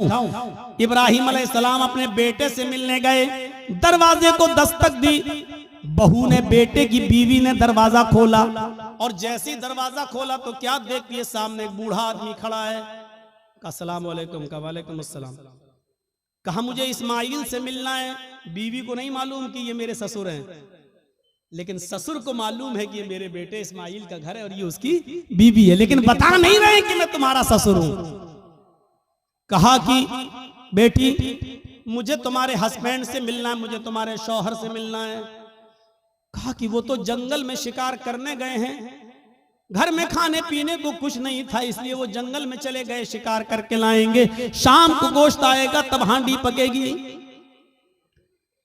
समझाऊं। इब्राहिम अलैहिस्सलाम अपने बेटे से मिलने गए, दरवाजे को दस्तक दी, बहू ने, बेटे की बीवी ने दरवाजा खोला, और जैसे ही दरवाजा खोला तो क्या देखती है, सामने एक बूढ़ा आदमी खड़ा है। अस्सलाम वालेकुम, का वालेकुम अस्सलाम। कहा मुझे इस्माइल से मिलना है। बीवी को नहीं मालूम कि ये मेरे ससुर हैं, लेकिन ससुर को मालूम है कि ये मेरे बेटे इस्माइल का घर है और ये उसकी बीवी है, लेकिन बता नहीं रहे कि मैं तुम्हारा ससुर हूं। कहा कि बेटी मुझे तुम्हारे हस्बैंड से मिलना है, मुझे तुम्हारे शौहर से मिलना है। कहा कि वो तो जंगल में शिकार करने गए हैं, घर में खाने पीने को कुछ नहीं था, इसलिए वो जंगल में चले गए, शिकार करके लाएंगे, शाम को गोश्त आएगा तब हांडी पकेगी।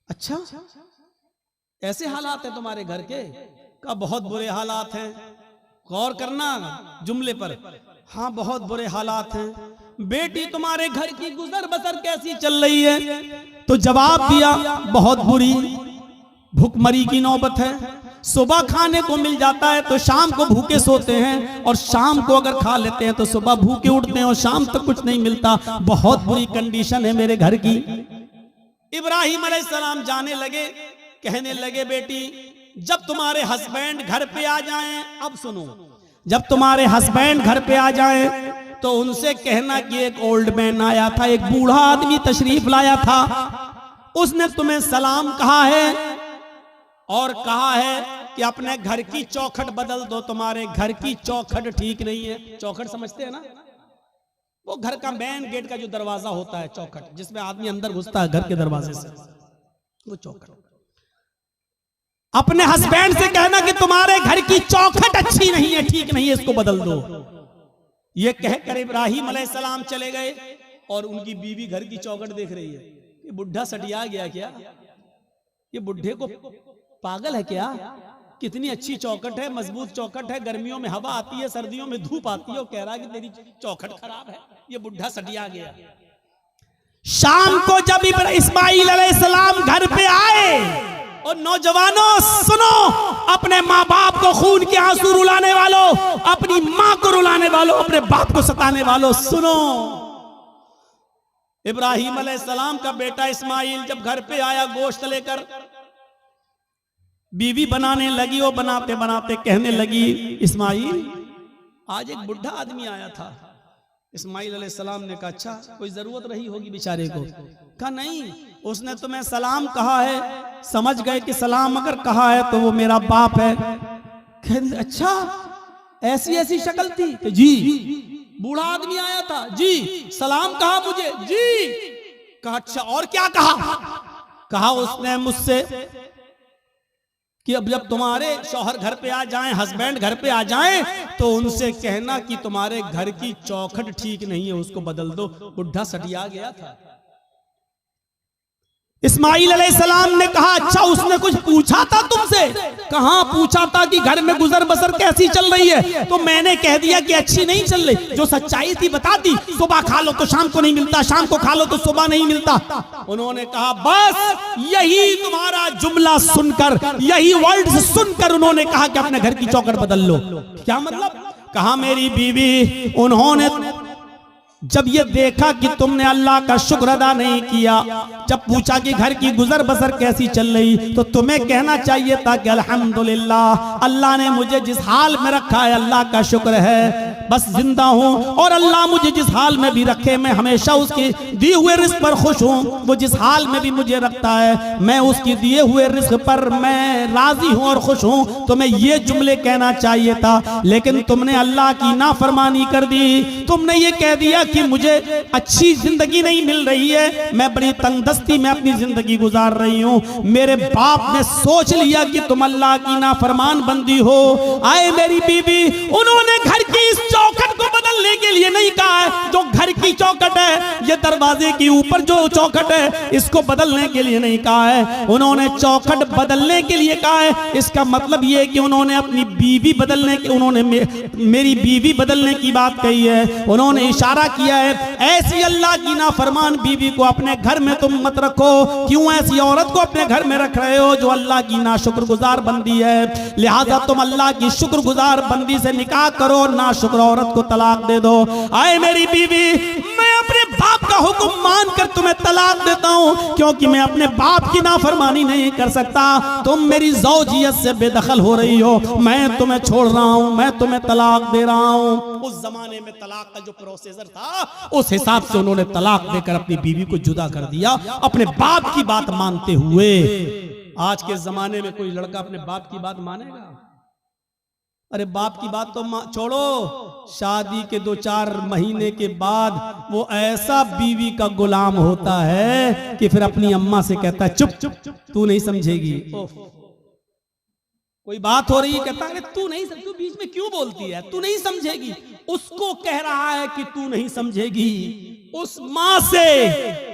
अच्छा, ऐसे हालात है तुम्हारे घर के? का बहुत बुरे हालात हैं, गौर करना जुमले पर। हाँ बहुत बुरे हालात हैं। बेटी तुम्हारे घर की गुजर बसर कैसी चल रही है? तो जवाब दिया बहुत बुरी, भूखमरी की नौबत है। सुबह खाने को मिल जाता है तो शाम को भूखे सोते हैं, और शाम को अगर खा लेते हैं तो सुबह भूखे उठते हैं और शाम तक कुछ नहीं मिलता। बहुत बुरी कंडीशन है मेरे घर की। इब्राहिम अलैहिस्सलाम जाने लगे, कहने लगे बेटी जब तुम्हारे हस्बैंड घर पे आ जाएं, अब सुनो, जब तुम्हारे हस्बैंड घर पे आ जाएं तो उनसे कहना कि एक ओल्ड मैन आया था, एक बूढ़ा आदमी तशरीफ लाया था, उसने तुम्हें सलाम कहा है और कहा है कि अपने घर की चौखट बदल दो, तुम्हारे घर की चौखट ठीक नहीं है। चौखट समझते हैं ना, वो घर का मेन गेट का जो दरवाजा होता है, चौखट जिसमें आदमी अंदर घुसता है घर के दरवाजे से, वो चौखट। अपने हस्बैंड से कहना कि तुम्हारे घर की चौखट अच्छी नहीं है, ठीक नहीं है, इसको बदल दो। ये कहकर इब्राहिम अलैहिस्सलाम चले गए, और उनकी बीवी घर की चौखट देख रही है। ये बुढ़ा सटिया गया क्या? ये बुढ़े को पागल है क्या? कितनी अच्छी चौखट है, मजबूत चौखट है, गर्मियों में हवा आती है, सर्दियों में धूप आती है, और कह रहा है कि तेरी चौखट खराब है। ये बुढ़ा सटिया गया। शाम को जब इस्माइल अलैहिस्सलाम घर पे आए, और नौजवानों सुनो, अपने माँ बाप को खून के आंसू रुलाने वालों, अपनी माँ को रुलाने वालों, अपने बाप को सताने वालों, सुनो। इब्राहिम अलैहिस्सलाम का बेटा इस्माइल जब घर पे आया गोश्त लेकर, बीवी बनाने लगी, और बनाते बनाते कहने लगी इस्माइल आज एक बुढ़ा आदमी आया था। इस्माइल अलैहिस्सलाम ने कहा अच्छा कोई जरूरत रही होगी बेचारे को? कहा नहीं, उसने तुम्हें सलाम कहा है, समझ गए कि सलाम अगर कहा है तो वो मेरा बाप है। अच्छा ऐसी ऐसी शक्ल थी? कि जी। बूढ़ा आदमी आया था? जी। सलाम कहा मुझे? जी। कहा अच्छा और क्या कहा? कहा उसने मुझसे कि अब जब तुम्हारे शौहर घर पे आ जाएं, हस्बैंड घर पे आ जाएं, तो उनसे कहना कि तुम्हारे घर की चौखट ठीक नहीं है, उसको बदल दो। बुढ़ा सटिया गया था। इस्माइल अलैहिस्सलाम ने कहा अच्छा उसने कुछ पूछा था तुमसे? कहां पूछा था कि घर में गुजर बसर कैसी चल रही है, तो मैंने कह दिया कि अच्छी नहीं चल रही। जो सच्चाई थी बता दी, सुबह खा लो तो शाम को नहीं मिलता, शाम को खा लो तो सुबह नहीं मिलता। उन्होंने कहा बस यही तुम्हारा जुमला सुनकर, यही वर्ड सुनकर उन्होंने कहा कि अपने घर की चौखट बदल लो। क्या मतलब? कहा मेरी बीवी, उन्होंने जब ये देखा कि तुमने अल्लाह का शुक्र अदा नहीं किया, जब पूछा कि घर की गुजर बसर कैसी चल रही, तो तुम्हें कहना चाहिए था कि अल्हम्दुलिल्लाह, अल्लाह ने मुझे जिस हाल में रखा है अल्लाह का शुक्र है, बस जिंदा हूँ, और अल्लाह मुझे जिस हाल में भी रखे मैं हमेशा उसके दिए हुए रिस्क पर खुश हूँ। वो जिस हाल में भी मुझे रखता है मैं उसके दिए हुए रिस्क पर मैं राजी हूँ और खुश हूँ। तुम्हें ये जुमले कहना चाहिए था, लेकिन तुमने अल्लाह की नाफरमानी कर दी। तुमने ये कह दिया कि मुझे अच्छी जिंदगी नहीं मिल रही है, मैं बड़ी तंगदस्ती में अपनी जिंदगी गुजार रही हूँ। मेरे बाप ने सोच लिया कि तुम अल्लाह की नाफरमान बंदी हो। आए मेरी बीवी, उन्होंने घर की इस चौखट को बदलने के लिए नहीं कहा है, जो घर की चौखट है, ये दरवाजे के ऊपर जो चौखट है, इसको बदलने के लिए नहीं कहा है, उन्होंने चौखट बदलने के लिए कहा है। इसका मतलब ये है कि उन्होंने अपनी बीवी बदलने की, उन्होंने मेरी बीवी बदलने की बात कही है। उन्होंने इशारा किया है ऐसी अल्लाह की नाफरमान बीवी को अपने घर में तुम मत रखो। क्यों ऐसी औरत को अपने घर में रख रहे हो जो अल्लाह की नाशुक्रगुजार बंदी है? लिहाजा तुम अल्लाह की शुक्रगुजार बंदी से निकाह करो, नाशुक्र औरत को तलाक दे दो। आए मेरी बीवी, मैं अपने बाप का हुक्म मानकर तुम्हें तलाक देता हूं, क्योंकि मैं अपने बाप की नाफरमानी नहीं कर सकता। तुम मेरी ज़ौजियत से बेदखल हो रही हो, मैं तुम्हें छोड़ रहा हूं, मैं तुम्हें तलाक दे रहा हूं। उस जमाने में तलाक का जो प्रोसीजर था, उस हिसाब से उन्होंने तलाक देकर अपनी बीवी को जुदा कर दिया, अपने बाप की बात मानते हुए। आज के जमाने में कोई लड़का अपने बाप की बात मानेगा? अरे बाप की बात तो छोड़ो, शादी के 2-4 महीने के बाद वो ऐसा बीवी का गुलाम होता है कि फिर अपनी अम्मा से कहता है चुप चुप तू नहीं समझेगी। कोई बात हो रही है, कहता है तू नहीं समझ, तू बीच में क्यों बोलती है, तू नहीं समझेगी। उसको कह रहा है कि तू नहीं समझेगी। उस मां से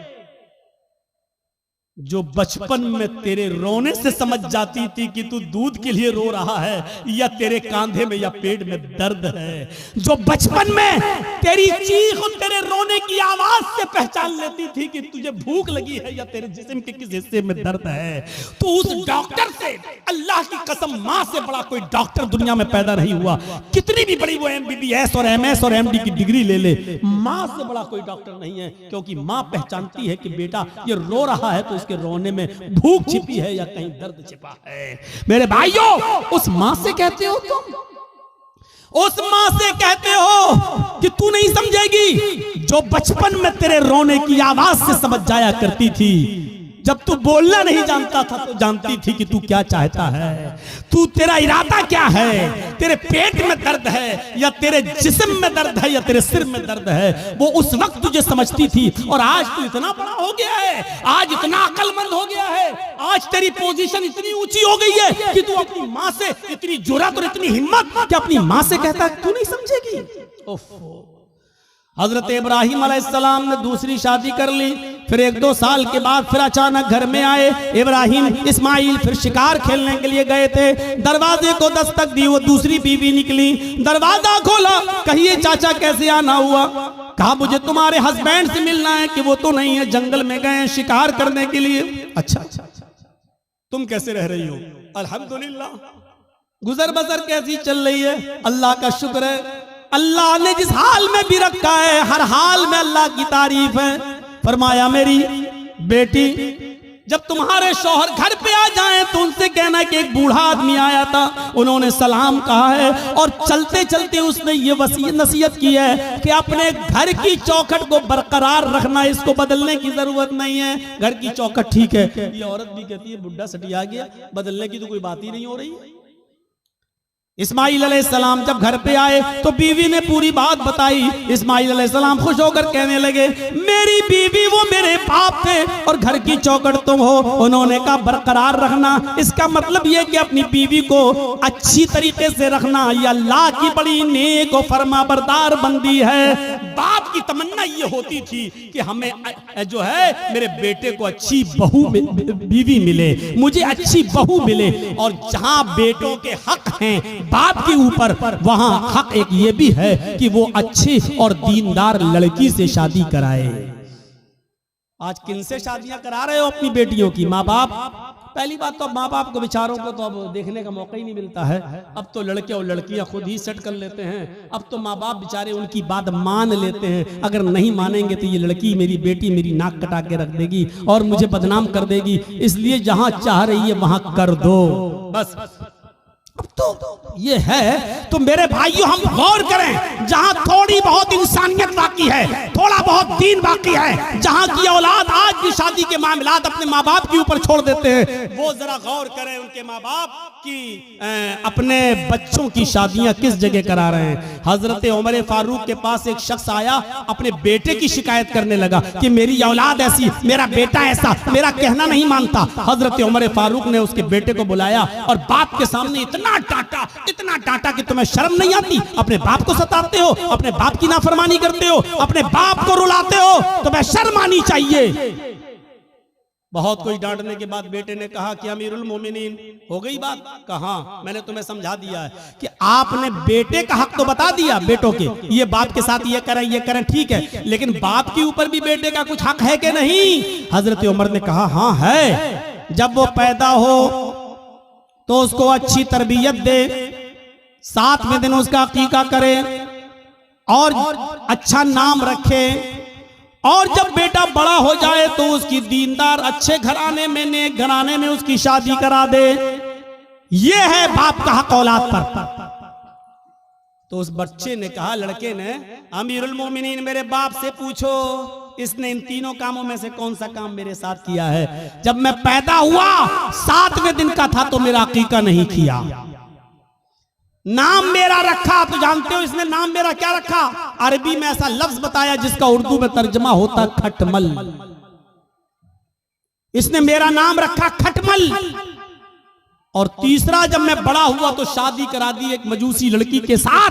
जो बचपन में तेरे रोने से समझ जाती थी कि तू दूध के लिए रो रहा है या तेरे कांधे में या पेट में दर्द है, जो बचपन में तेरी चीख और तेरे रोने की आवाज से पहचान लेती थी कि तुझे भूख लगी है या तेरे जिस्म के किस हिस्से में दर्द है, तो उस डॉक्टर से, अल्लाह की कसम मां से बड़ा कोई डॉक्टर दुनिया में पैदा नहीं हुआ। कितनी भी बड़ी वो MBBS और MS और MD की डिग्री ले ले, मां से बड़ा कोई डॉक्टर नहीं है, क्योंकि मां पहचानती है कि बेटा ये रो रहा है तो के रोने में भूख छिपी है या कहीं दर्द छिपा है। मेरे भाइयों, उस मां से कहते हो तुम, उस मां से कहते हो कि तू नहीं समझेगी, जो बचपन में तेरे रोने की आवाज से समझ जाया करती थी। जब तू बोलना नहीं जानता था तो जानती थी कि तू क्या चाहता है, तू तेरा इरादा क्या है, तेरे पेट में दर्द है या तेरे जिस्म में दर्द है या तेरे सिर में दर्द है, वो उस वक्त तुझे समझती थी। और आज तू इतना बड़ा हो गया है, आज इतना अक्लमंद हो गया है, आज तेरी पोजीशन इतनी ऊंची हो गई है कि तू अपनी मां से इतनी जुर्रत और इतनी हिम्मत कि अपनी मां से कहता है तू नहीं समझेगी। हजरत इब्राहिम अलैहिस्सलाम ने दूसरी शादी कर ली, फिर 1-2 साल के बाद फिर अचानक घर में आए इब्राहिम। इस्माइल फिर शिकार खेलने के लिए गए थे, दरवाजे को दस्तक दी, वो दूसरी बीवी निकली, दरवाजा खोला, कहिए चाचा कैसे आना हुआ? कहा मुझे तुम्हारे हस्बैंड से मिलना है। कि वो तो नहीं है, जंगल में गए शिकार करने के लिए। अच्छा, तुम कैसे रह रही हो? अल्हम्दुलिल्लाह, गुजर बसर कैसी चल रही है? अल्लाह का शुक्र है, अल्लाह ने जिस हाल में भी रखा है हर हाल में अल्लाह की तारीफ है। फरमाया मेरी बेटी, जब तुम्हारे शौहर घर पे आ जाएं तो उनसे कहना कि एक बूढ़ा आदमी आया था, उन्होंने सलाम कहा है और चलते चलते उसने ये वसीयत नसीहत की है कि अपने घर की चौखट को बरकरार रखना, इसको बदलने की जरूरत नहीं है। घर की चौखट ठीक है, ये औरत भी कहती है बुढ़ा सटिया गया, बदलने की तो कोई बात ही नहीं हो रही। इस्माइल अलैहिस्सलाम जब घर पे आए तो बीवी ने पूरी बात बताई। इस्माइल अलैहिस्सलाम खुश होकर कहने लगे मेरी बीवी वो मेरे बाप थे और घर की चौखट तुम हो। उन्होंने कहा बरकरार रखना, इसका मतलब यह कि अपनी बीवी को अच्छी तरीके से रखना, ये अल्लाह की बड़ी नेक और फरमाबरदार बंदी है। बाप की तमन्ना ये होती थी कि हमें जो है मेरे बेटे को अच्छी बहू बीवी मिले, मुझे अच्छी बहू मिले। और जहां बेटों के हक हैं बाप के ऊपर, वहां हक एक ये भी है कि वो अच्छी और दीनदार लड़की से शादी कराए। आज किन से शादियां करा रहे हो अपनी बेटियों की? माँ बाप। पहली बात तो अब माँ बाप को बेचारों को तो अब देखने का मौका ही नहीं मिलता है। अब तो लड़के और लड़कियां खुद ही सेट कर लेते हैं। अब तो माँ बाप बेचारे उनकी बात मान लेते हैं, अगर नहीं मानेंगे तो ये लड़की मेरी बेटी मेरी नाक कटा के रख देगी और मुझे बदनाम कर देगी, इसलिए जहां चाह रही है वहां कर दो बस। अब तो ये है। तो मेरे भाइयों हम गौर करें, जहां थोड़ी बहुत इंसानियत बाकी है, थोड़ा बहुत दीन बाकी है, जहां की औलाद आज भी शादी के मामलात अपने माँ बाप के ऊपर छोड़ देते हैं, वो जरा गौर करें उनके माँ बाप की अपने बच्चों की शादियां किस जगह करा रहे हैं। हजरत उमर फारूक के पास एक शख्स आया, अपने बेटे की शिकायत करने लगा कि मेरी औलाद ऐसी, मेरा बेटा ऐसा, मेरा कहना नहीं मानता। हजरत उमर फारूक ने उसके बेटे को बुलाया और बाप के सामने इतना डांटा कि तुम्हें शर्म नहीं आती? अपने बाप को सताते हो, अपने बाप की नाफरमानी करते हो, अपने बाप को रुलाते हो, तुम्हें शर्म आनी चाहिए। बहुत कोई डांटने के बाद बेटे ने कहा कि अमीरुल मोमिनीन हो गई बात? कहा मैंने तुम्हें समझा दिया है कि आपने बेटे का हक तो बता दिया, बेटों के ये बाप के साथ ये करें ठीक है, लेकिन बाप के ऊपर भी बेटे का कुछ हक है कि नहीं? हजरत उमर ने कहा हाँ है। जब वो पैदा हो तो उसको अच्छी तरबियत दे, 7वें दिन उसका अकीका करे और अच्छा नाम रखे, और जब बेटा बड़ा हो जाए तो उसकी दीनदार अच्छे घराने में, नेक घराने में उसकी शादी करा दे। ये है बाप का हक औलाद पर। तो उस बच्चे ने कहा, लड़के ने, अमीरुल मोमिनीन मेरे बाप से पूछो इसने इन तीनों कामों में से कौन सा काम मेरे साथ किया है। जब मैं पैदा हुआ 7वें दिन का था तो मेरा अकीका नहीं किया। नाम मेरा रखा, तो जानते हो इसने नाम मेरा क्या रखा? अरबी में ऐसा लफ्ज बताया जिसका उर्दू में तर्जमा होता खटमल। इसने मेरा नाम रखा खटमल। और तीसरा, जब मैं बड़ा हुआ तो शादी करा दी एक मजूसी लड़की के साथ,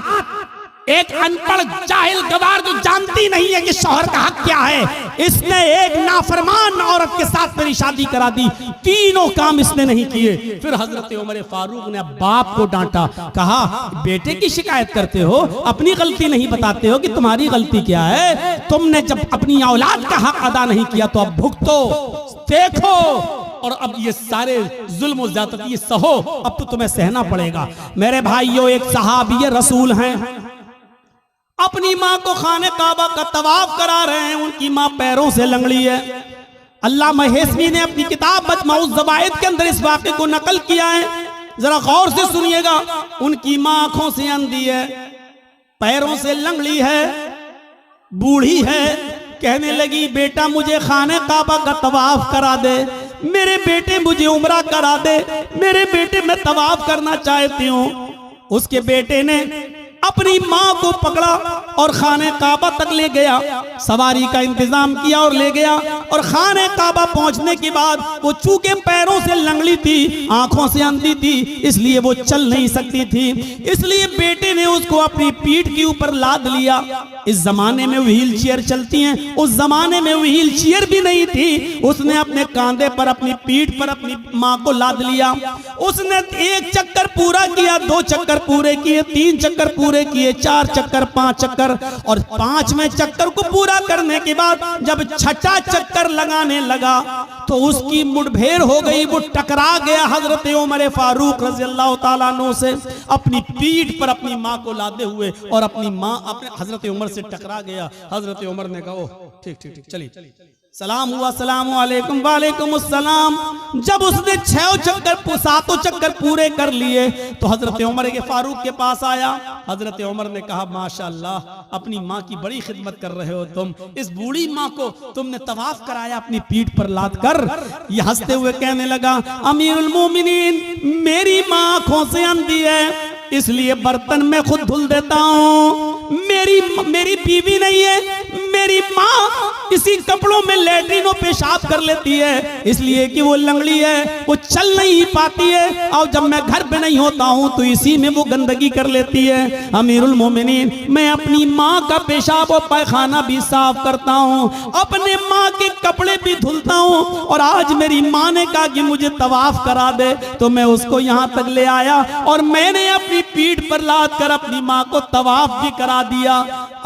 एक अनपढ़ जाहिल गवार जो जानती नहीं है कि शौहर का हक क्या है। इसने एक नाफरमान औरत के साथ मेरी शादी करा दी। तीनों काम इसने नहीं किए। फिर हजरत उमर फारूक ने बाप को डांटा, कहा बेटे की शिकायत करते हो, अपनी गलती नहीं बताते हो कि तुम्हारी गलती क्या है। तुमने जब अपनी औलाद का हक अदा नहीं किया तो अब भुगतो, देखो, और अब ये सारे जुल्म और ज्यादती सहो, अब तो तुम्हें सहना पड़ेगा। मेरे भाइयों, एक सहाबी रसूल हैं, अपनी माँ को खाने काबा का तवाफ करा रहे हैं। उनकी माँ पैरों से लंगड़ी है। अल्लाह महेशमी ने अपनी किताब मजमऊज ज़वाइद के अंदर इस वाक़े को नकल किया है, जरा गौर से सुनिएगा। उनकी माँ आंखों से अंधी है, पैरों से लंगड़ी है, बूढ़ी है। कहने लगी, बेटा मुझे खाने काबा का तवाफ करा दे, मेरे बेटे मुझे उम्रा करा दे, मेरे बेटे मैं तवाफ करना चाहती हूँ। उसके बेटे ने अपनी माँ को पकड़ा और खाने काबा तक ले गया, सवारी का इंतजाम किया और ले गया। और खाने काबा पहुंचने के बाद वो चूंकि पैरों से लंगड़ी थी, आंखों से अंधी थी, इसलिए वो चल नहीं सकती थी। इसलिए बेटे ने उसको अपनी पीठ के ऊपर लाद लिया। इस जमाने में व्हील चेयर चलती हैं, उस जमाने में व्हील चेयर भी नहीं थी। उसने अपने कांधे पर, अपनी पीठ पर अपनी माँ को लाद लिया। उसने 1 चक्कर पूरा किया, 2 चक्कर पूरे किए, 3 चक्कर पूरे किए, 4 चक्कर, 5 चक्कर, और 5वें चक्कर को पूरा करने के बाद जब 6ठा चक्कर लगाने लगा तो उसकी मुठभेड़ हो गई। वो टकरा गया हजरत उमर फारूक रज़ी अल्लाह ताला अन्हु से, अपनी पीठ पर अपनी माँ को लादे हुए, और अपनी माँ अपने हजरत उमर से टकरा गया। हजरत उमर ने कहा, ठीक ठीक ठीक, चलिए, सलाम हुआ, सलाम वालेकुम, वालेकुम अस्सलाम। जब उसने 6 चक्कर 7 चक्कर पूरे कर लिए तो हजरत उमर के फारूक के पास आया। हजरत उमर ने कहा, माशाअल्लाह, अपनी माँ की बड़ी खिदमत कर रहे हो तुम। इस बूढ़ी माँ को तुमने तवाफ कराया अपनी पीठ पर लाद कर। ये हंसते हुए कहने लगा, अमीरुल मोमिनीन, मेरी माँ आंखों से अंधी है, इसलिए बर्तन मैं खुद धुल देता हूँ। मेरी बीवी नहीं है, मेरी माँ इसी कपड़ों में लैट्रिनों पेशाब कर लेती है, इसलिए कि वो लंगड़ी है, वो चल नहीं पाती है, और जब मैं घर पे नहीं होता हूँ तो इसी में वो गंदगी कर लेती है। अमीरुल मोमिनीन, मैं अपनी माँ का पेशाब और पैखाना भी साफ करता हूँ, अपने माँ के कपड़े भी धुलता हूँ, और आज मेरी माँ ने कहा कि मुझे तवाफ करा दे, तो मैं उसको यहाँ तक ले आया और मैंने अपनी पीठ पर लाद कर अपनी माँ को तवाफ भी करा दिया।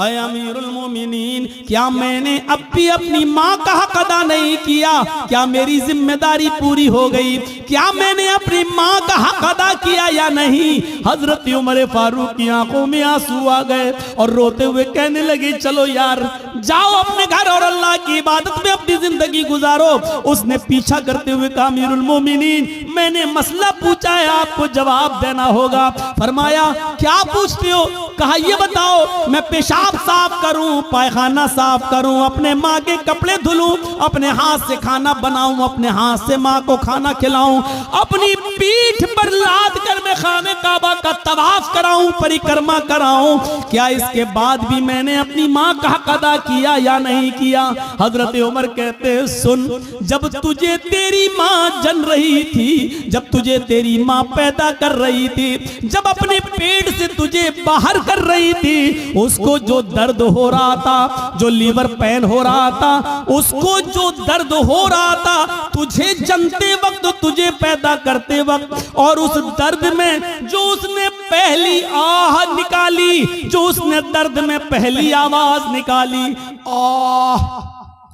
ऐ अमीरुल मोमिनीन, क्या मैंने अब भी अपनी माँ का हक अदा नहीं किया? क्या मेरी जिम्मेदारी पूरी हो गई? क्या मैंने अपनी माँ का हक अदा किया या नहीं? हजरत उमर फारूक की आंखों में आंसू आ गए और रोते हुए कहने लगे, चलो यार, जाओ अपने घर और अल्लाह की इबादत में अपनी जिंदगी गुजारो। उसने पीछा करते हुए कहा, अमीरुल मोमिनीन, मैंने मसला पूछा है, आपको जवाब देना होगा। फरमाया, क्या पूछते हो? कहा, ये बताओ, मैं पेशाब साफ करूं, पैखाना साफ करूं, अपने माँ के कपड़े धुलूं, अपने हाथ से खाना बनाऊं, अपने हाथ से माँ को खाना खिलाऊं, अपनी पीठ पर लाद कर मैं खाने काबा का तवाफ कराऊं, परिक्रमा कराऊं, क्या इसके बाद भी मैंने अपनी माँ का हक अदा किया या नहीं किया? हजरत उमर कहते, सुन, जब तुझे तेरी माँ जन रही थी, जब तुझे तेरी माँ पैदा कर रही थी, जब अपने पेट से तुझे बाहर कर रही थी, उसको जो दर्द हो रहा था, जो लीवर पेन हो रहा था, उसको जो दर्द हो रहा था, तुझे जनते वक्त, तुझे पैदा करते वक्त, और उस दर्द में जो उसने पहली आह निकाली, जो उसने दर्द में पहली आवाज निकाली, आह,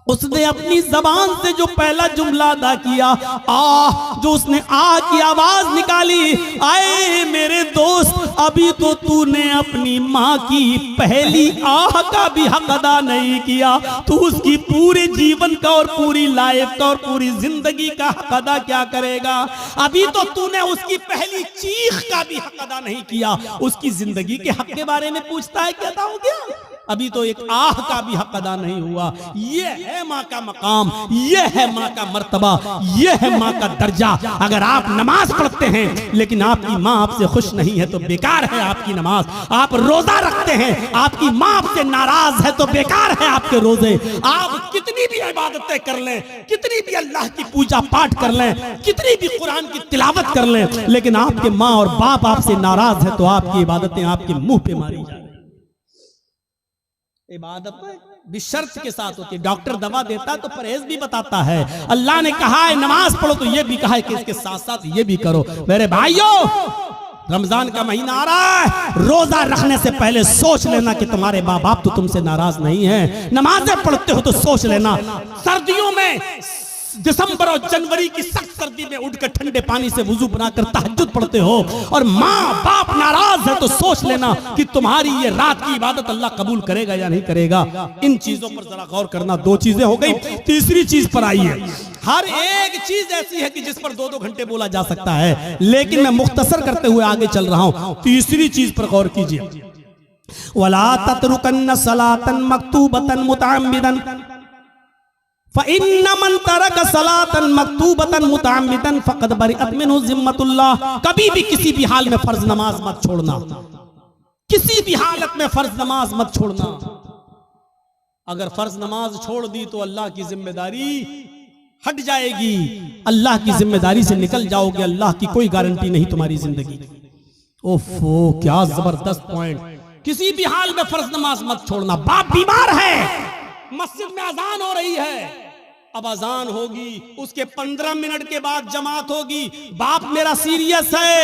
उसने अपनी जबान से जो पहला जुमला अदा किया, जो उसने की आवाज निकाली, आए मेरे दोस्त, अभी तो तूने अपनी माँ की पहली आह का भी हक अदा नहीं किया, तू उसकी पूरे जीवन का और पूरी लाइफ का और पूरी जिंदगी का हक अदा क्या करेगा? अभी तो तूने उसकी पहली चीख का भी हक अदा नहीं किया, उसकी जिंदगी के हक के बारे में पूछता है, क्या हो गया? अभी तो एक आह का भी हक अदा नहीं हुआ। ये है माँ का मकाम, ये है माँ का मर्तबा, ये है माँ का दर्जा। अगर आप नमाज पढ़ते हैं लेकिन आपकी माँ आपसे खुश नहीं है तो बेकार है आपकी नमाज। आप रोजा रखते हैं, आपकी माँ आपसे नाराज है तो बेकार है आपके रोजे। आप कितनी भी इबादतें कर लें, कितनी भी अल्लाह की पूजा पाठ कर लें, कितनी भी कुरान की तिलावत कर लें, लेकिन आपके माँ और बाप आपसे नाराज है तो आपकी इबादतें आपके मुंह पे मारी जाए। इबादत बिशर्त के साथ होती है। डॉक्टर दवा देता तो परहेज भी बताता है। अल्लाह ने कहा है नमाज पढ़ो तो ये भी कहा है कि इसके साथ साथ ये भी करो। मेरे भाइयों, रमजान का महीना आ रहा है, रोजा रखने से पहले सोच लेना कि तुम्हारे माँ बाप तो तुमसे नाराज नहीं है। नमाजें पढ़ते हो तो सोच लेना, सर्दियों में दिसंबर और जनवरी की सख्त सर्दी में उठकर ठंडे पानी से वुजू बनाकर तहज्जुद पढ़ते हो और माँ बाप नाराज है तो सोच लेना कि तुम्हारी ये रात की इबादत अल्लाह कबूल करेगा या नहीं करेगा। इन चीजों पर जरा गौर करना। दो चीजें हो गई, तीसरी चीज पर आई है। हर एक चीज ऐसी है कि जिस पर 2-2 घंटे बोला जा सकता है, लेकिन मैं मुख्तसर करते हुए आगे चल रहा हूं। तीसरी चीज पर गौर कीजिए। वला ततरुकन्न सलातन मक्तूबतन मुतअम्मिदन फ़इन्न मन तरक सलातन मक्तूबतन मुतअम्मिदन फ़क़द बरिअत मिन्हु ज़िम्मतुल्लाह। कभी भी किसी भी हाल में फर्ज नमाज मत छोड़ना, किसी भी हालत में फर्ज नमाज मत छोड़ना। अगर फर्ज नमाज छोड़ दी तो अल्लाह की जिम्मेदारी हट जाएगी, अल्लाह की जिम्मेदारी से निकल जाओगे, अल्लाह की कोई गारंटी नहीं तुम्हारी जिंदगी की। ओफो, क्या जबरदस्त पॉइंट। किसी भी हाल में फर्ज नमाज मत छोड़ना। बाप बीमार है, मस्जिद में अजान हो रही है, अब अजान होगी, उसके 15 मिनट के बाद जमात होगी। बाप मेरा सीरियस है,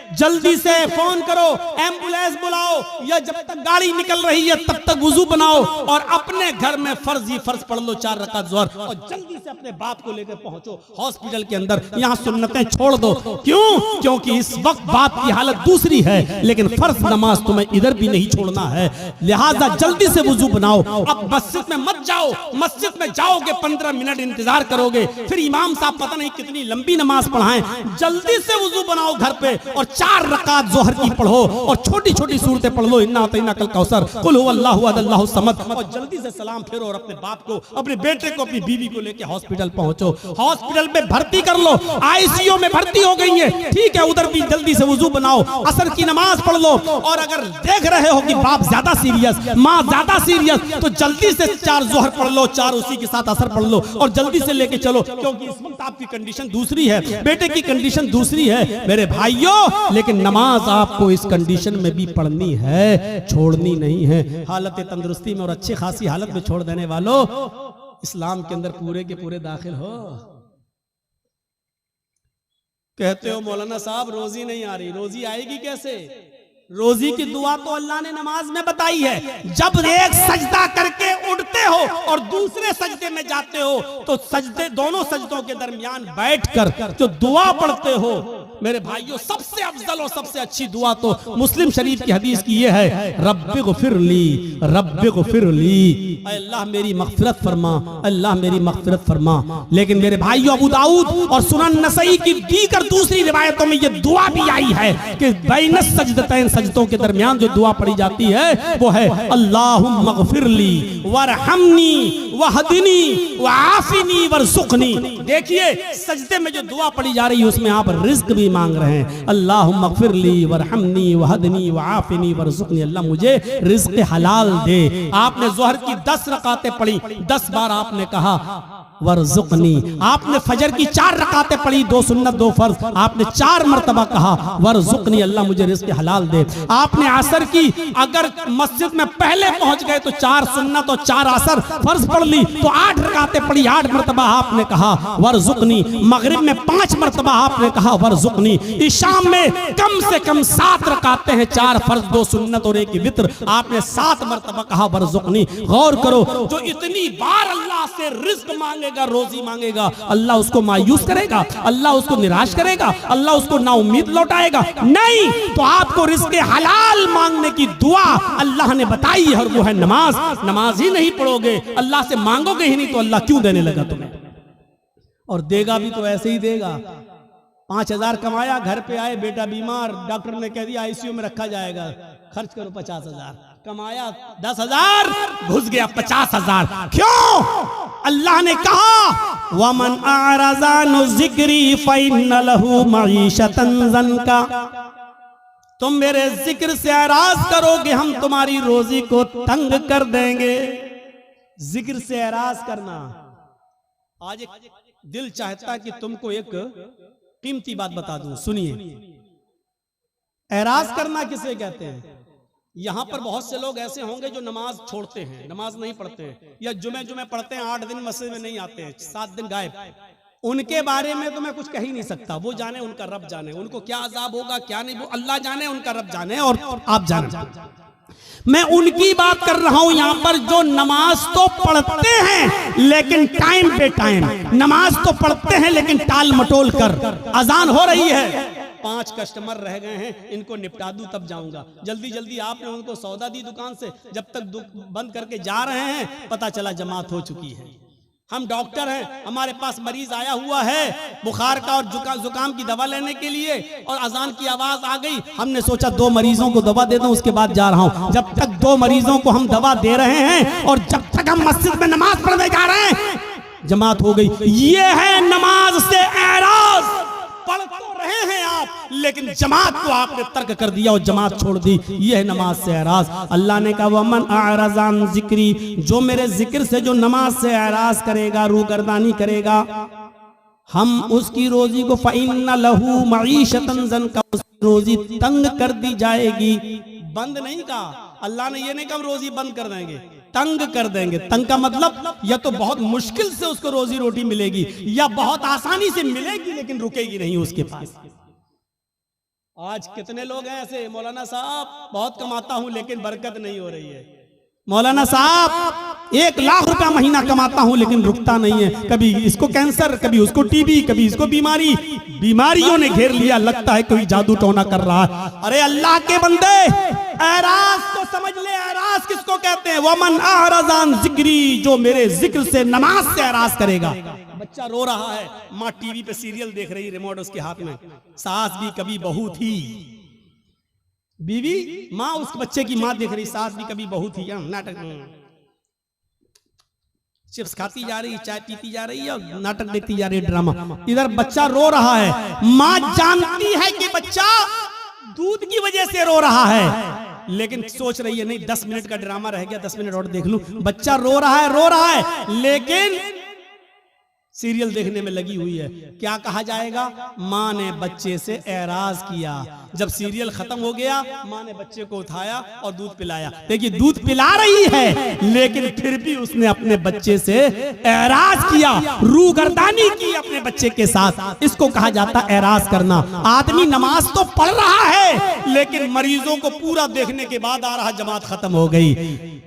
जल्दी से फोन करो, एम्बुलेंस बुलाओ, या जब तक गाड़ी निकल रही है तब तक वुजू बनाओ और अपने घर में फर्ज पढ़ लो 4 रकात ज़ोहर और जल्दी से अपने बाप को लेकर पहुंचो हॉस्पिटल के अंदर। यहाँ सुन्नतें छोड़ दो। क्यों? क्योंकि इस वक्त बाप की हालत दूसरी है, लेकिन फर्ज नमाज तुम्हें इधर भी नहीं छोड़ना है। लिहाजा जल्दी से वुजू बनाओ। अब मस्जिद में मत जाओ, मस्जिद में जाओगे 15 मिनट इंतजार करोगे, फिर इमाम साहब पता नहीं कितनी लंबी नमाज पढ़ाएं। जल्दी से वुजू बनाओ घर पे और 4 रकात ज़ोहर की पढ़ो और छोटी छोटी सूरतें पढ़ लो, इन्ना अतैना कल कौसर, कुल हुवल्लाहु अहद अल्लाहु समद, और जल्दी से सलाम फेरो और अपने बाप को, अपने बेटे को, अपनी बीवी को लेके हॉस्पिटल पहुंचो। हॉस्पिटल में भर्ती कर लो, आईसीयू में भर्ती हो गई है, ठीक है, उधर भी जल्दी से वुजू बनाओ, असर की नमाज पढ़ लो। और अगर देख रहे हो कि बाप ज्यादा सीरियस, माँ ज्यादा सीरियस, तो जल्दी से 4 ज़ोहर पढ़ लो, 4 उसी के साथ असर पढ़ लो और जल्दी से लेके चलो, क्योंकि इस वक्त आपकी कंडीशन दूसरी है, बेटे की कंडीशन दूसरी है मेरे भाइयों। लेकिन नमाज आपको इस कंडीशन में भी पढ़नी है, छोड़नी नहीं है। हालत तंदुरुस्ती में और अच्छी खासी हालत में छोड़ देने वालों, इस्लाम के अंदर पूरे के पूरे दाखिल हो। कहते हो मौलाना साहब रोजी नहीं आ रही, रोजी आएगी कैसे? रोजी की दुआ तो अल्लाह ने नमाज में बताई है। जब एक सजदा करके उठते हो और दूसरे सजदे में जाते हो तो सजदे, दोनों सजदों के दरमियान बैठकर जो दुआ पढ़ते हो मेरे भाइयों, सबसे अफजल और सबसे अच्छी दुआ तो मुस्लिम शरीफ की हदीस की ये है, रब्बि ग़ुफ़िरली, रब्बि ग़ुफ़िरली, अल्लाह मेरी मग़फ़िरत फरमा, अल्लाह मेरी मग़फ़िरत फरमा। लेकिन मेरे भाइयों, अबू दाऊद और सुनन नसई की दीगर दूसरी रिवायतों में ये दुआ भी आई है कि बैन सजदतैन, सजदों के दरमियान जो दुआ पढ़ी जाती है वो है अल्लाहुम्मा ग़फ़िरली वरहमनी वहदिनी वआफ़िनी वरज़ुक़नी। देखिए सजदे में जो दुआ पढ़ी जा रही है उसमें आप रिज़्क़ भी मांग रहे हैं। अल्लाहुम्मा ग़फ़िरली वरहमनी वहदनी वआफ़िनी वरज़ुक़नी, अल्लाह मुझे रिज़्क़ हलाल दे। आपने ज़ोहर की 10 रकातें पढ़ी, 10 बार आपने कहा वरज़ुक़नी। आपने फजर की 4 रकातें पढ़ी, 2 सुन्नत 2 फर्ज, आपने 4 मरतबा कहा वरज़ुक़नी, अल्लाह मुझे रिज़्क़ हलाल दे। आपने असर की, अगर मस्जिद में पहले पहुंच गए तो 4 सुन्नत और 4 असर फर्ज पढ़ ली तो 8 रकातें पढ़ी, 8 मरतबा आपने कहा वरजुकनी। मगरिब में 5 मरतबा आपने कहा वरजुकनी। इशाम में कम से कम 7 रकातें हैं, 4 फर्ज 2 सुन्नत और 1 वित्र, आपने 7 मरतबा कहा वरजुकनी। गौर करो, जो इतनी बार अल्लाह से रिज्क मांगेगा, रोजी मांगेगा, अल्लाह उसको मायूस करेगा, अल्लाह उसको निराश करेगा, अल्लाह उसको नाउम्मीद लौटाएगा? नहीं। तो आपको रिज्क हलाल मांगने की दुआ अल्लाह ने बताई है, और वो है नमाज। नमाज ही नहीं पढ़ोगे, अल्लाह से मांगोगे ही नहीं, तो अल्लाह क्यों देने लगा तुम्हें? और देगा भी तो ऐसे ही देगा। 5,000 कमाया, घर पे आए, बेटा बीमार, डॉक्टर ने कह दिया आईसीयू में रखा जाएगा, खर्च करो 50,000। कमाया 10,000, घुस गया 50,000। क्यों? अल्लाह ने कहा वमन आरज़ा अन ज़िक्री फ़इन्न लहू मईशतन ज़न्का। तुम मेरे जिक्र से एराज करोगे, हम तुम्हारी रोजी को तंग कर देंगे। जिक्र से एराज करना। आज एक दिल चाहता कि तुमको एक कीमती बात बता दूं, सुनिए। एराज करना किसे कहते हैं? यहां पर बहुत से लोग ऐसे होंगे जो नमाज छोड़ते हैं, नमाज नहीं पढ़ते हैं, या जुमे पढ़ते हैं, 8 दिन मस्जिद में नहीं आते हैं, 7 दिन गायब। उनके बारे में तो मैं कुछ कह ही नहीं सकता, वो जाने, उनका रब जाने, उनको क्या अजाब होगा क्या नहीं, वो अल्लाह जाने, उनका रब जाने, और आप जाने। मैं उनकी बात कर रहा हूं यहां पर जो नमाज तो पढ़ते हैं लेकिन टाइम पे टाइम, नमाज तो पढ़ते हैं लेकिन टाल मटोल कर। अजान हो रही है, 5 कस्टमर रह गए हैं, इनको निपटा दूं तब जाऊंगा। जल्दी जल्दी आपने उनको सौदा दी दुकान से, जब तक बंद करके जा रहे हैं पता चला जमात हो चुकी है। हम डॉक्टर हैं, हमारे पास मरीज आया हुआ है बुखार का और जुकाम की दवा लेने के लिए, और अजान की आवाज आ गई, हमने सोचा 2 मरीजों को दवा दे दूं, उसके बाद जा रहा हूं। जब तक 2 मरीजों को हम दवा दे रहे हैं और जब तक हम मस्जिद में नमाज पढ़ने जा रहे हैं, जमात हो गई। ये है नमाज से एराज। पढ़ तो रहे हैं आप, लेकिन जमात को आपने तर्क कर दिया और जमात छोड़ दी, ये है नमाज से एराज। अल्लाह ने कहा वमन आरज़ा अन ज़िक्री, जो मेरे जिक्र से जो नमाज से एराज करेगा, रूगर्दानी करेगा, हम उसकी रोजी को फ़इन्न लहू मईशतन ज़न्का, उसकी रोजी तंग कर दी जाएगी। बंद नहीं कहा अल्लाह ने, ये नहीं कहा रोजी बंद कर देंगे, तंग कर देंगे। तंग का मतलब या तो बहुत मुश्किल से उसको रोजी रोटी मिलेगी, या बहुत आसानी से मिलेगी लेकिन रुकेगी नहीं उसके पास। आज कितने लोग हैं ऐसे, मौलाना साहब बहुत कमाता हूं लेकिन बरकत नहीं हो रही है, मौलाना साहब 1 लाख रुपया महीना कमाता हूं लेकिन रुकता नहीं है, कभी इसको कैंसर, कभी उसको टीबी, कभी इसको बीमारी, बीमारियों ने घेर लिया, लगता है कोई जादू टोना कर रहा है। अरे अल्लाह के बंदे, एराज तो समझ ले, एराज किसको कहते हैं? वमन आरज़ा अन ज़िक्री, जो मेरे जिक्र से नमाज से एराज करेगा। बच्चा रो रहा है, माँ टीवी पे सीरियल देख रही, रिमोट उसके हाथ में, सास भी कभी बहू थी, बीवी माँ उस बच्चे की माँ देख रही, सास भी कभी बहू थी, नाटक, चिप्स खाती जा रही, चाय पीती जा रही है और नाटक देखती जा रही है, ड्रामा। इधर बच्चा रो रहा है, माँ जानती है कि बच्चा दूध की वजह से रो रहा है, लेकिन सोच रही है नहीं 10 मिनट का ड्रामा रह गया, 10 मिनट और देख लूं। बच्चा रो रहा है लेकिन सीरियल देखने में लगी हुई है। क्या कहा जाएगा? माँ ने बच्चे से एराज किया। जब सीरियल खत्म हो गया, माँ ने बच्चे को उठाया और दूध पिलाया। देखिए दूध पिला रही है लेकिन फिर भी उसने अपने बच्चे से एराज किया, रूगर्दानी की अपने बच्चे के साथ। इसको कहा जाता है एराज करना। आदमी नमाज तो पढ़ रहा है लेकिन मरीजों को पूरा देखने के बाद आ रहा, जमात खत्म हो गई।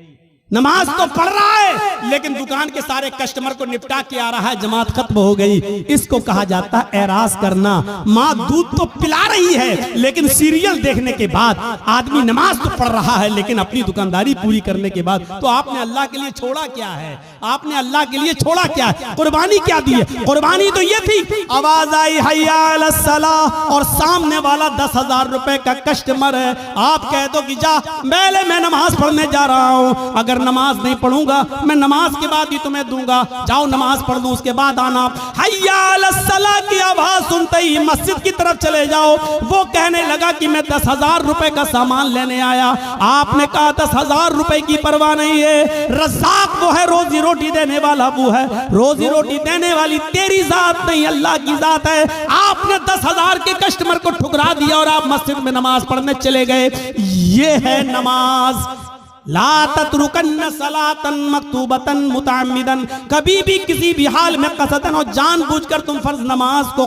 नमाज तो पढ़ रहा है लेकिन दुकान के सारे कस्टमर को निपटा के आ रहा है, जमात खत्म हो गई। इसको कहा जाता है एराज करना। माँ दूध तो पिला रही है लेकिन सीरियल देखने के बाद आदमी नमाज तो पढ़ रहा है लेकिन अपनी दुकानदारी पूरी करने के बाद, तो आपने अल्लाह के लिए छोड़ा क्या है? आपने अल्लाह के लिए छोड़ा क्या है? कुर्बानी क्या दी है? कुर्बानी तो ये थी, आवाज आई हय्या अलस सलाह और सामने वाला 10,000 रुपए का कस्टमर है। आप कह दो कि जा पहले मैं नमाज पढ़ने जा रहा हूं, अगर नमाज नहीं पढ़ूंगा मैं नमाज के बाद ही तुम्हें दूंगा, जाओ नमाज पढ़ दो उसके बाद आना। हय्या अलस सलाह की आवाज सुनते ही मस्जिद की तरफ चले जाओ। वो कहने लगा कि मैं 10,000 रुपए का सामान लेने आया। आपने कहा 10,000 रुपए की परवाह नहीं है, रज़्ज़ाक़ वो है, रोजी रोटी देने वाला वो है। रोजी रोटी देने वाली तेरी जात नहीं, अल्लाह की जात है। आपने 10,000 के कस्टमर को ठुकरा दिया और आप मस्जिद में नमाज पढ़ने चले गए। ये है नमाज। ला ततरुकन्न सलातन मक्तूबतन मुताम्मिदन, कभी भी किसी भी हाल में कसदन और जानबूझकर तुम फर्ज नमाज को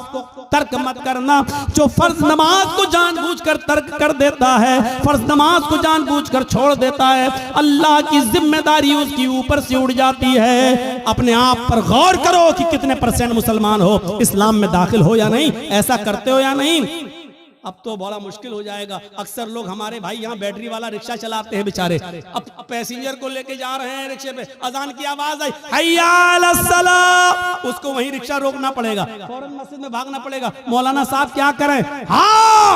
तर्क मत करना। जो फर्ज नमाज को जानबूझकर तर्क कर देता है, फर्ज नमाज को जानबूझकर छोड़ देता है, अल्लाह की जिम्मेदारी उसकी ऊपर से उड़ जाती है। अपने आप पर गौर करो कि कितने % मुसलमान हो, इस्लाम में दाखिल हो या नहीं, ऐसा करते हो या नहीं। अब तो बड़ा मुश्किल हो जाएगा। अक्सर लोग हमारे भाई यहाँ बैटरी वाला रिक्शा चलाते हैं बेचारे, अब पैसेंजर को लेके जा रहे हैं रिक्शे पे, अजान की आवाज आई हय्या अलस सलाह, उसको वहीं रिक्शा रोकना पड़ेगा, फौरन मस्जिद में भागना पड़ेगा। मौलाना साहब क्या करें? हाँ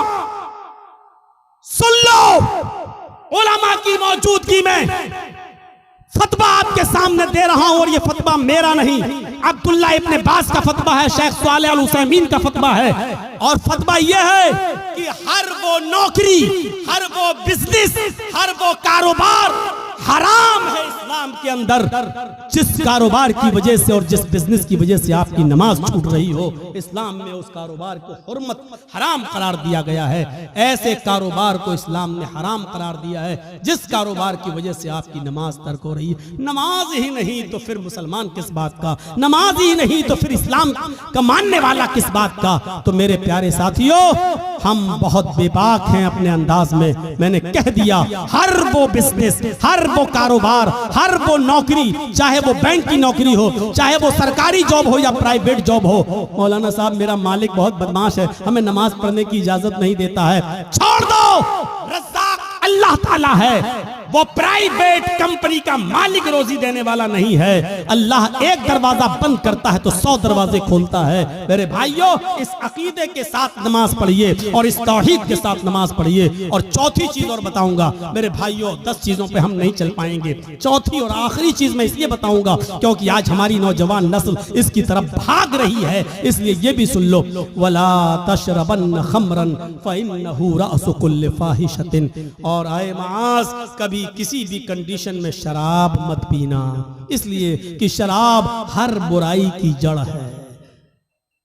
सुन लो, उलमा की मौजूदगी में फतवा आपके सामने दे रहा हूं, और ये फतवा मेरा नहीं, अब्दुल्ला इब्ने बास का फतवा है, शेख सालेह अल उसैमीन का फतवा है। और फतवा यह है कि हर वो नौकरी, हर वो बिजनेस, हर वो कारोबार हराम है इस्लाम के अंदर जिस कारोबार की वजह से और जिस बिजनेस की वजह से आपकी नमाज छूट रही हो। इस्लाम में उस कारोबार को हुर्मत हराम करार दिया गया है। ऐसे कारोबार को इस्लाम ने हराम करार दिया है जिस कारोबार की वजह से आपकी नमाज तर्क हो रही है। नमाज ही नहीं तो फिर मुसलमान किस बात का, नमाज ही नहीं तो फिर इस्लाम का मानने वाला किस बात का। तो मेरे प्यारे साथियों, हम बहुत बेबाक हैं अपने अंदाज में। मैंने कह दिया, हर वो बिजनेस, हर वो कारोबार, हर वो नौकरी, चाहे वो बैंक की नौकरी हो, चाहे वो सरकारी जॉब हो या प्राइवेट जॉब हो। मौलाना साहब मेरा मालिक बहुत बदमाश है, हमें नमाज पढ़ने की इजाजत नहीं देता है। छोड़ दो, रज़्ज़ाक़ अल्लाह ताला है, वो प्राइवेट कंपनी का मालिक रोजी देने वाला नहीं है। अल्लाह एक दरवाजा बंद करता है तो 100 दरवाजे खोलता है। मेरे भाइयों, इस अकीदे के साथ नमाज पढ़िए और इस तौहीद के साथ नमाज पढ़िए। और चौथी चीज और बताऊंगा मेरे भाइयों, 10 चीजों पे हम नहीं चल पाएंगे। चौथी और आखिरी चीज मैं इसलिए बताऊंगा क्योंकि आज हमारी नौजवान नस्ल इसकी तरफ भाग रही है, इसलिए ये भी सुन लो। वला तशरबन खमरन फइन्नहु रअसु कुल्लि फाहिशतिन, और आए मास, कभी किसी भी कंडीशन में शराब मत पीना, इसलिए कि शराब हर बुराई की जड़ है।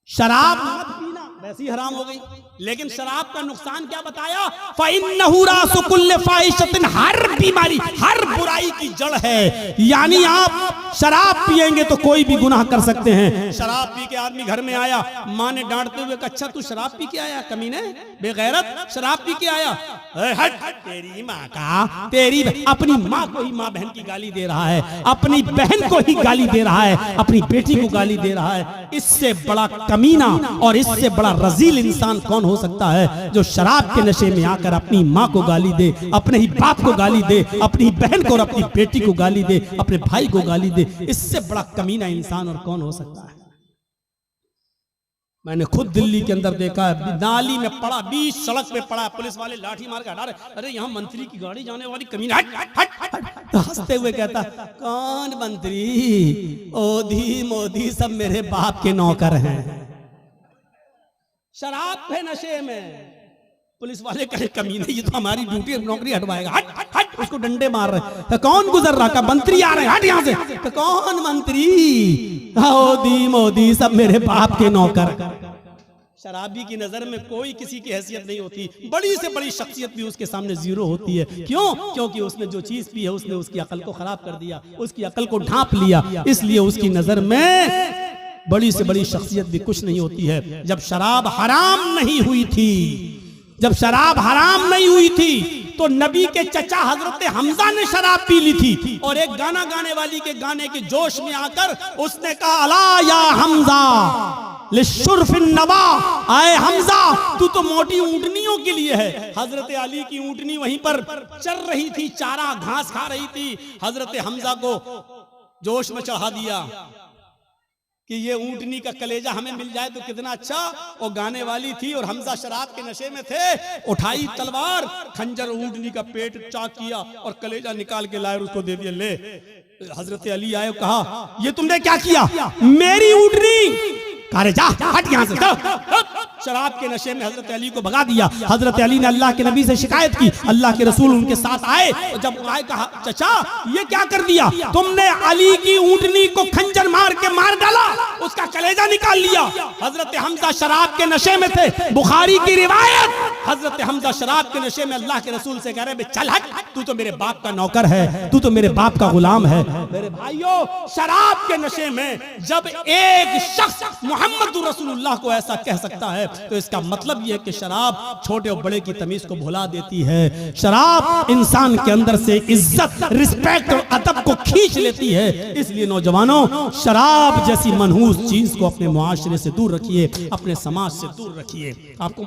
शराब मत पीना वैसी हराम हो गई, लेकिन शराब का नुकसान क्या बताया? फ़इन्नहु रासु कुल्लि फ़ाहिशतिन, हर बीमारी, हर बुराई की जड़ है। यानी आप शराब पिएंगे तो कोई भी गुनाह कर सकते हैं। शराब पी के आदमी घर में आया, माँ ने डांटते हुए कहा, अच्छा तू शराब पी के आया कमीने, बेगैरत, शराब पी के आया, हट तेरी माँ का, तेरी अपनी माँ को ही माँ बहन की गाली दे रहा है, अपनी बहन को ही गाली दे रहा है, अपनी बेटी को गाली दे रहा है। इससे बड़ा कमीना और इससे बड़ा रजील इंसान कौन हो सकता है जो शराब के नशे में आकर अपनी माँ को गाली दे, अपने ही बाप को गाली दे, अपनी बहन को और अपनी बेटी को गाली दे, अपने भाई को गाली दे। इससे बड़ा कमीना इंसान और कौन हो सकता है? मैंने खुद दिल्ली के अंदर देखा है, नाली में पड़ा, बीच सड़क पे पड़ा, पुलिस वाले लाठी मार के हटा रहे, अरे यहाँ मंत्री की गाड़ी जाने वाली, कमीना, हट हट हट। तो हंसते हुए कहता, कौन मंत्री, ओधी मोदी सब मेरे बाप के नौकर हैं। शराब पे नशे में पुलिस वाले कहे, कमीने ये तो हमारी ड्यूटी नौकरी हटवाएगा, हट हट हट। उसको डंडे मार रहे, कौन गुजर रहा, का मंत्री आ रहे हैं, हट यहाँ से। कौन मंत्री, मोदी मोदी सब मेरे बाप के नौकर। शराबी की नजर में कोई किसी की हैसियत नहीं होती, बड़ी से बड़ी शख्सियत भी उसके सामने जीरो होती है। क्यों? क्योंकि उसने जो चीज पी है उसने उसकी अकल को खराब कर दिया, उसकी अकल को ढांप लिया, इसलिए उसकी नजर में बड़ी से बड़ी शख्सियत भी कुछ नहीं होती है। जब शराब हराम नहीं हुई थी, जब शराब हराम नहीं हुई थी तो नबी के चचा हजरत हमजा ने शराब पी ली थी, और एक गाना गाने वाली के गाने के जोश में आकर उसने कहा, अला या हमजा लिशुर्फिन नवा, आए हमजा तू तो मोटी ऊंटनियों के लिए है। हजरत अली की ऊंटनी वहीं पर चर रही थी, चारा घास खा रही थी, हजरत हमजा को जोश में चढ़ा दिया कि ये ऊंटनी का कलेजा हमें मिल जाए तो कितना अच्छा। वो गाने वाली थी और हमजा शराब के नशे में थे, उठाई तलवार, खंजर ऊंटनी का पेट चाक किया और कलेजा निकाल के लाए, उसको दे दिया, ले। हजरत अली आए, कहा ये तुमने क्या किया, मेरी ऊंटनी, अरे जा हट यहाँ से। शराब के नशे में हजरत अली को भगा दिया। हजरत अली ने अल्लाह के नबी से शिकायत की, अल्लाह के रसूल उनके साथ आए, और जब आए कहा, चचा ये क्या कर दिया तुमने, अली की ऊंटनी को खंजर मार के मार डाला, उसका कलेजा निकाल लिया। हजरत हमजा शराब के नशे में थे, बुखारी की रिवायत, हजरत हमजा शराब के नशे में अल्लाह के रसूल से कह रहे चल हट, तू तो मेरे बाप का नौकर है, तू तो मेरे बाप का गुलाम है। मेरे भाइयों, शराब के नशे में जब एक शख्स मोहम्मद रसूलुल्लाह को ऐसा कह सकता है तो इसका मतलब यह है कि शराब छोटे और बड़े की तमीज को भुला देती है। शराब इंसान के अंदर से इज्जत, रिस्पेक्ट और अदब को खींच लेती है। इसलिए नौजवानों, शराब जैसी मनहूस चीज को अपने मुआशरे से दूर रखिए, अपने समाज से दूर रखिए। आपको